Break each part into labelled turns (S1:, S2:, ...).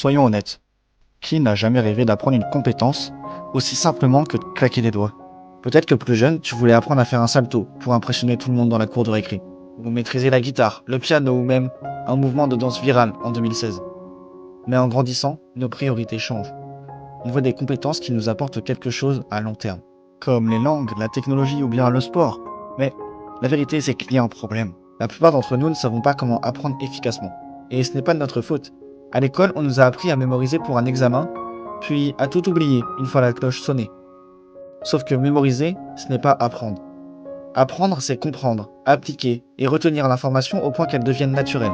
S1: Soyons honnêtes, qui n'a jamais rêvé d'apprendre une compétence aussi simplement que de claquer des doigts? Peut-être que plus jeune, tu voulais apprendre à faire un salto pour impressionner tout le monde dans la cour de récré, ou maîtriser la guitare, le piano ou même un mouvement de danse viral en 2016. Mais en grandissant, nos priorités changent. On voit des compétences qui nous apportent quelque chose à long terme, comme les langues, la technologie ou bien le sport. Mais la vérité, c'est qu'il y a un problème. La plupart d'entre nous ne savons pas comment apprendre efficacement. Et ce n'est pas de notre faute. À l'école, on nous a appris à mémoriser pour un examen, puis à tout oublier une fois la cloche sonnée. Sauf que mémoriser, ce n'est pas apprendre. Apprendre, c'est comprendre, appliquer et retenir l'information au point qu'elle devienne naturelle.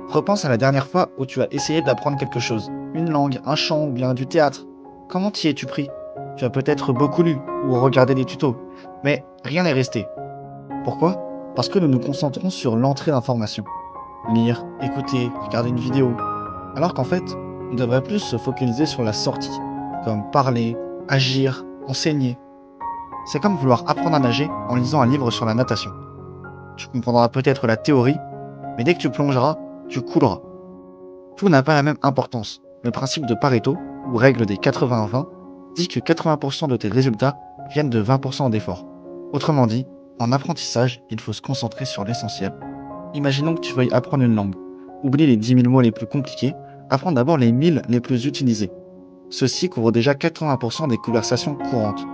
S1: Repense à la dernière fois où tu as essayé d'apprendre quelque chose, une langue, un chant ou bien du théâtre. Comment t'y es-tu pris? Tu as peut-être beaucoup lu ou regardé des tutos, mais rien n'est resté. Pourquoi? Parce que nous nous concentrons sur l'entrée d'informations. Lire, écouter, regarder une vidéo. Alors qu'en fait, on devrait plus se focaliser sur la sortie, comme parler, agir, enseigner. C'est comme vouloir apprendre à nager en lisant un livre sur la natation. Tu comprendras peut-être la théorie, mais dès que tu plongeras, tu couleras. Tout n'a pas la même importance. Le principe de Pareto, ou règle des 80-20, dit que 80% de tes résultats viennent de 20% d'efforts. Autrement dit, en apprentissage, il faut se concentrer sur l'essentiel. Imaginons que tu veuilles apprendre une langue. Oublie les 10 000 mots les plus compliqués, apprends d'abord les 1000 les plus utilisés. Ceci couvre déjà 80% des conversations courantes.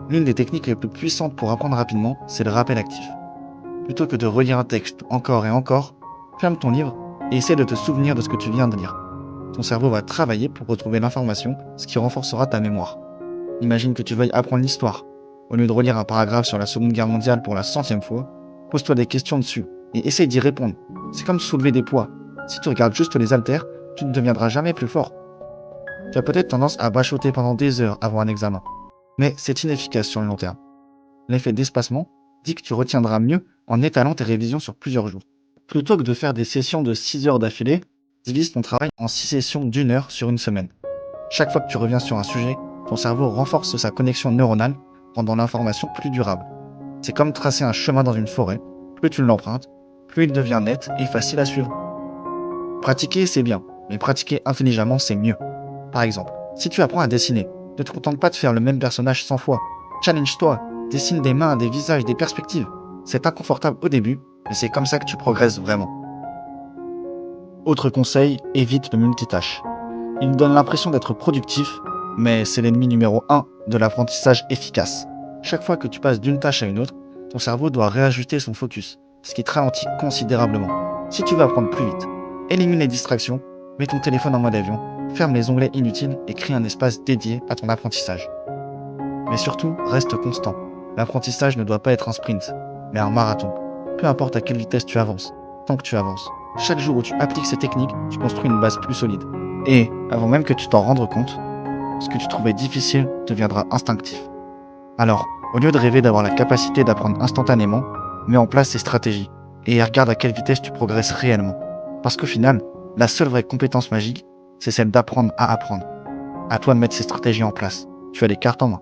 S1: L'une des techniques les plus puissantes pour apprendre rapidement, c'est le rappel actif. Plutôt que de relire un texte encore et encore, ferme ton livre et essaie de te souvenir de ce que tu viens de lire. Ton cerveau va travailler pour retrouver l'information, ce qui renforcera ta mémoire. Imagine que tu veuilles apprendre l'histoire. Au lieu de relire un paragraphe sur la Seconde Guerre mondiale pour la 100e fois, pose-toi des questions dessus et essaye d'y répondre. C'est comme soulever des poids. Si tu regardes juste les haltères, tu ne deviendras jamais plus fort. Tu as peut-être tendance à bachoter pendant des heures avant un examen, mais c'est inefficace sur le long terme. L'effet d'espacement dit que tu retiendras mieux en étalant tes révisions sur plusieurs jours. Plutôt que de faire des sessions de 6 heures d'affilée, divise ton travail en 6 sessions d'1 heure sur une semaine. Chaque fois que tu reviens sur un sujet, ton cerveau renforce sa connexion neuronale, rendant l'information plus durable. C'est comme tracer un chemin dans une forêt. Plus tu l'empruntes, plus il devient net et facile à suivre. Pratiquer, c'est bien, mais pratiquer intelligemment, c'est mieux. Par exemple, si tu apprends à dessiner, ne te contente pas de faire le même personnage 100 fois. Challenge-toi, dessine des mains, des visages, des perspectives. C'est inconfortable au début, mais c'est comme ça que tu progresses vraiment. Autre conseil, évite le multitâche. Il nous donne l'impression d'être productif, mais c'est l'ennemi numéro 1 de l'apprentissage efficace. Chaque fois que tu passes d'une tâche à une autre, ton cerveau doit réajuster son focus, ce qui te ralentit considérablement. Si tu veux apprendre plus vite, élimine les distractions, mets ton téléphone en mode avion, ferme les onglets inutiles et crée un espace dédié à ton apprentissage. Mais surtout, reste constant. L'apprentissage ne doit pas être un sprint, mais un marathon. Peu importe à quelle vitesse tu avances, tant que tu avances. Chaque jour où tu appliques ces techniques, tu construis une base plus solide. Et, avant même que tu t'en rendes compte, ce que tu trouvais difficile deviendra instinctif. Alors, au lieu de rêver d'avoir la capacité d'apprendre instantanément, mets en place ces stratégies et regarde à quelle vitesse tu progresses réellement. Parce qu'au final, la seule vraie compétence magique, c'est celle d'apprendre à apprendre. À toi de mettre ces stratégies en place. Tu as les cartes en main.